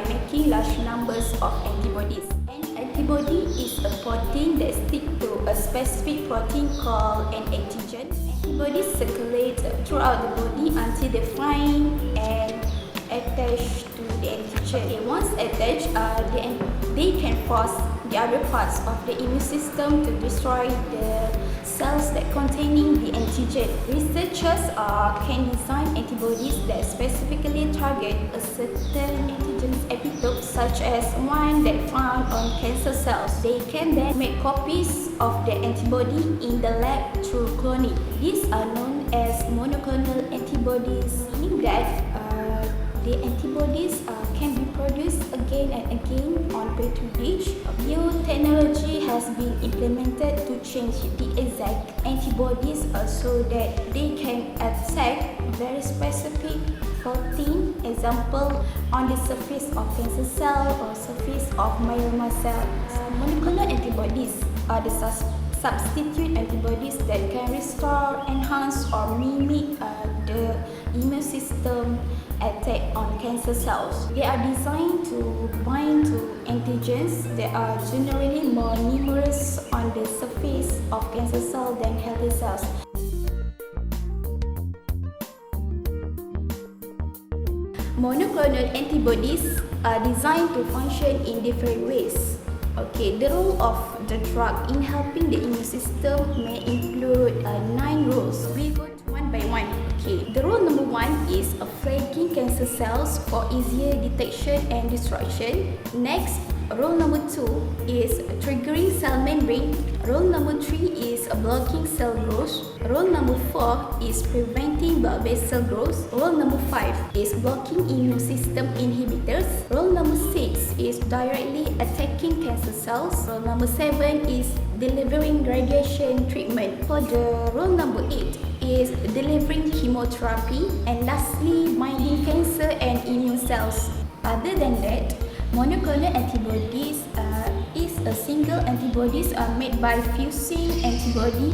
making large numbers of antibodies. An antibody is a protein that sticks to a specific protein called an antigen. Antibodies circulate throughout the body until they find and attach to the antigen. Once attached, they can force the other parts of the immune system to destroy the cells that containing the antigen. Researchers can design antibodies that specifically target a certain antigen's epitope, such as one that found on cancer cells. They can then make copies of the antibody in the lab through cloning. These are known as monoclonal antibodies, meaning that the antibodies can be produced again and again on petri dish. Biotechnology has been implemented to change the exact antibodies so that they can attack very specific protein, example on the surface of cancer cell or surface of myeloma cell. Monoclonal antibodies are the substitute antibodies that can restore, enhance or mimic the immune system attack on cancer cells. They are designed to bind to antigens that are generally more numerous on the surface of cancer cells than healthy cells. Monoclonal antibodies are designed to function in different ways. Okay, the role of the drug in helping the immune system may include 9 roles. We go one by one. Okay, the role number 1 is flagging cancer cells for easier detection and destruction. Next, role number 2 is triggering cell membrane. Role number 3 is blocking cell growth. Role number 4 is preventing blood-based cell growth. Role number 5 is blocking immune system inhibitors. Role number 6 is directly attacking cancer cells. Role number 7 is delivering radiation treatment. For the role number 8 is delivering chemotherapy, and lastly binding cancer and immune cells. Other than that, monoclonal antibodies is a single antibodies made by fusing antibody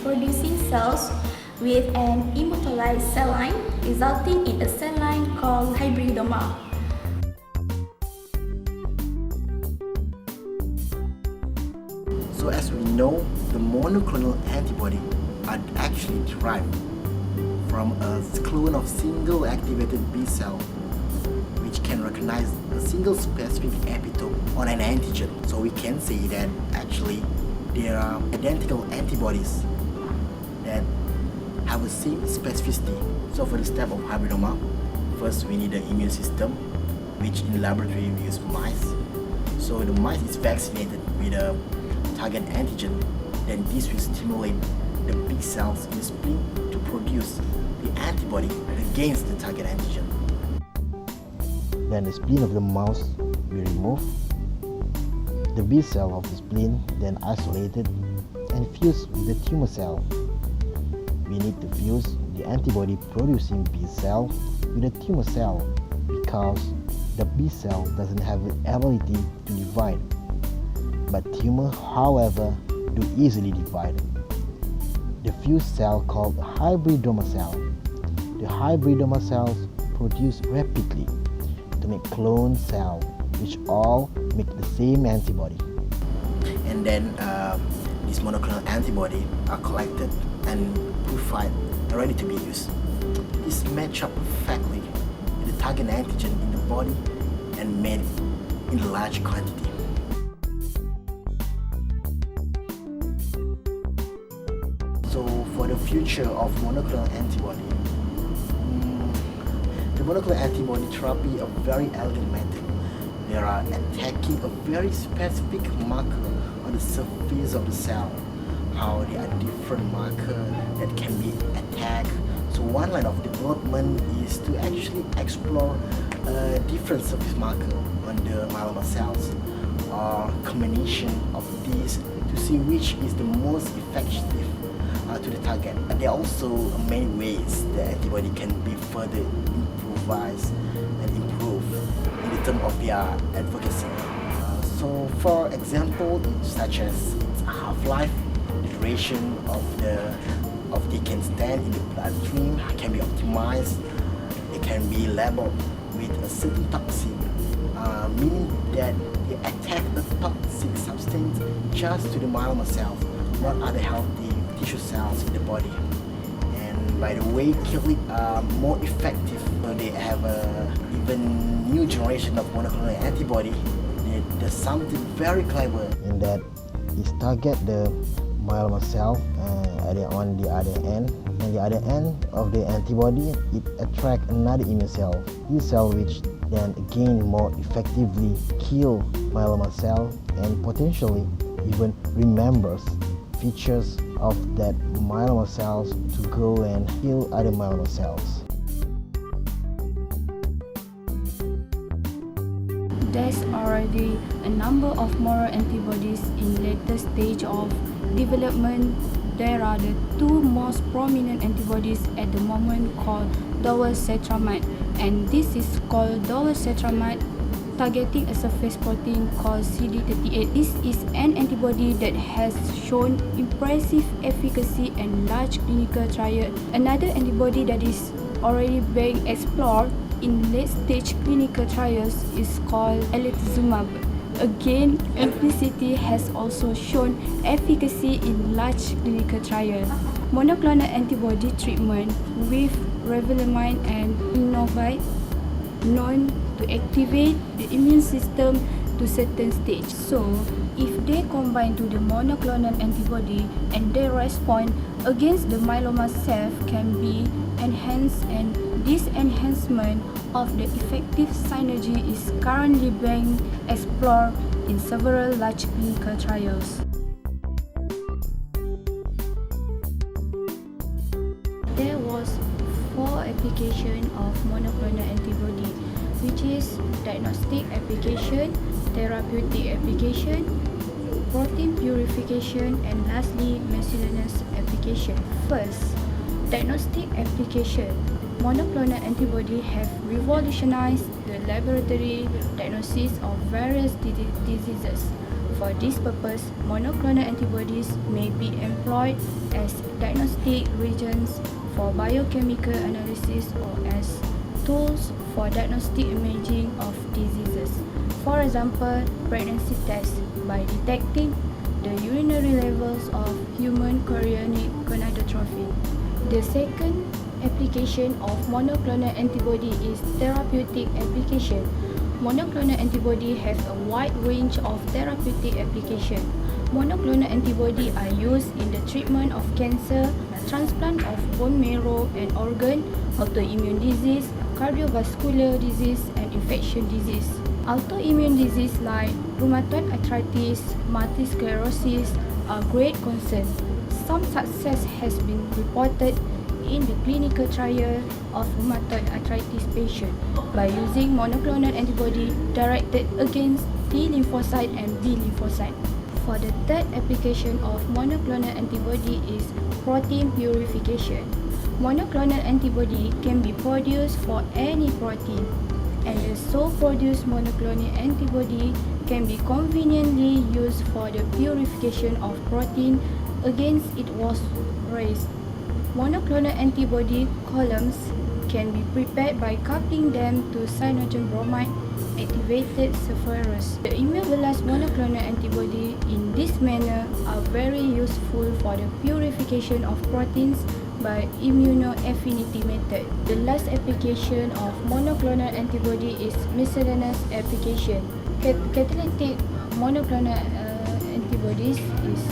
producing cells with an immortalized cell line, resulting in a cell line called hybridoma. So as we know, the monoclonal antibody are actually derived from a clone of single activated B cell, which can recognize a single specific epitope on an antigen. So we can say that actually there are identical antibodies that have the same specificity. So for the step of hybridoma, first we need the immune system, which in laboratory we use mice. So the mice is vaccinated with a target antigen, then this will stimulate the B cells in the spleen to produce the antibody against the target antigen. Then the spleen of the mouse will be removed. The B cell of the spleen then isolated and fused with the tumor cell. We need to fuse the antibody producing B cell with the tumor cell because the B cell doesn't have the ability to divide. But tumor, however, do easily divide. The fused cell called hybridoma cell. The hybridoma cells produce rapidly to make clone cell, which all make the same antibody. And then these monoclonal antibody are collected and purified and ready to be used. This match up perfectly with the target antigen in the body and made in large quantity. So for the future of monoclonal antibody, the monoclonal antibody therapy are very elegant method. They are attacking a very specific marker on the surface of the cell. How there are different markers that can be attacked. So one line of development is to actually explore different surface marker on the myeloma cells, or combination of these to see which is the most effective to the target. And there are also many ways the antibody can be further improvised and improved in the term of their advocacy. So for example, such as its half-life, the duration of they can stand in the bloodstream can be optimized. It can be labeled with a certain toxin that they attack a toxic substance just to the myeloma cells, not other healthy tissue cells in the body. And by the way, killing are more effective. They have a even new generation of monoclonal antibody. There's something very clever in that it target the myeloma cell on the other end. And the other end of the antibody, it attract another immune cell, T cell, which then again more effectively kill myeloma cell and potentially even remembers features of that myeloma cells to go and kill other myeloma cells. There's already a number of moral antibodies in later stage of development. There are the two most prominent antibodies at the moment called dorsacetramide, and this is called dorsacetramide targeting a surface protein called CD38. This is an antibody that has shown impressive efficacy and large clinical trial. Another antibody that is already being explored in late-stage clinical trials is called elotuzumab. Again, Implicity has also shown efficacy in large clinical trials. Monoclonal antibody treatment with Revlimid and Immunology known to activate the immune system to certain stage. So, if they combine to the monoclonal antibody and their response against the myeloma cell can be enhanced, and this enhancement of the effective synergy is currently being explored in several large clinical trials. There was 4 applications of monoclonal antibody, which is diagnostic application, therapeutic application, protein purification, and lastly miscellaneous application. First, diagnostic application. Monoclonal antibody have revolutionized the laboratory diagnosis of various diseases. For this purpose, monoclonal antibodies may be employed as diagnostic reagents for biochemical analysis or as tools for diagnostic imaging of diseases. For example, pregnancy tests by detecting the urinary levels of human chorionic gonadotrophin. The second application of monoclonal antibody is therapeutic application. Monoclonal antibody have a wide range of therapeutic application. Monoclonal antibody are used in the treatment of cancer, transplant of bone marrow and organ, autoimmune disease, cardiovascular disease, and infection disease. Autoimmune disease like rheumatoid arthritis, multiple sclerosis are great concern. Some success has been reported in the clinical trial of rheumatoid arthritis patient by using monoclonal antibody directed against T lymphocyte and B lymphocyte. For the third application of monoclonal antibody is protein purification. Monoclonal antibody can be produced for any protein, and the so produced monoclonal antibody can be conveniently used for the purification of protein against it was raised. Monoclonal antibody columns can be prepared by coupling them to cyanogen bromide activated sulfurous. The immobilized monoclonal antibody in this manner are very useful for the purification of proteins by immunoaffinity method. The last application of monoclonal antibody is miscellaneous application. Catalytic monoclonal antibodies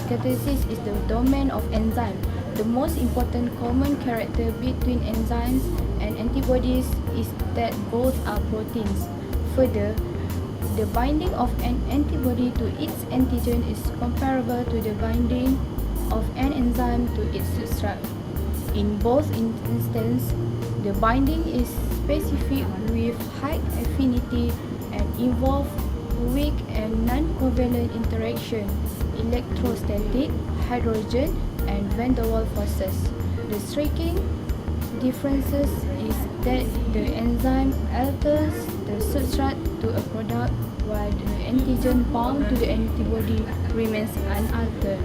catalysis is the domain of enzyme. The most important common character between enzymes and antibodies is that both are proteins. Further, the binding of an antibody to its antigen is comparable to the binding of an enzyme to its substrate. In both instances, the binding is specific with high affinity and involve weak and non-covalent interaction, electrostatic, hydrogen, and van der Waals forces. The striking differences is that the enzyme alters the substrate to a product while the antigen bound to the antibody remains unaltered.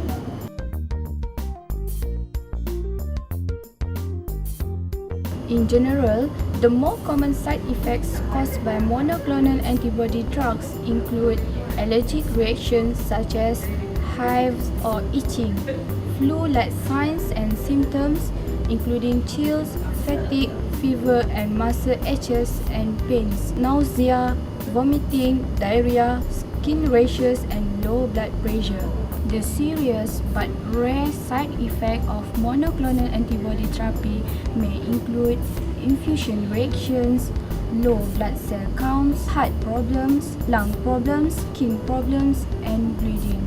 In general, the more common side effects caused by monoclonal antibody drugs include allergic reactions such as hives or itching, flu-like signs and symptoms including chills, fatigue, fever and muscle aches and pains, nausea, vomiting, diarrhea, skin rashes and low blood pressure. The serious but rare side effect of monoclonal antibody therapy may include infusion reactions, low blood cell counts, heart problems, lung problems, skin problems, and bleeding.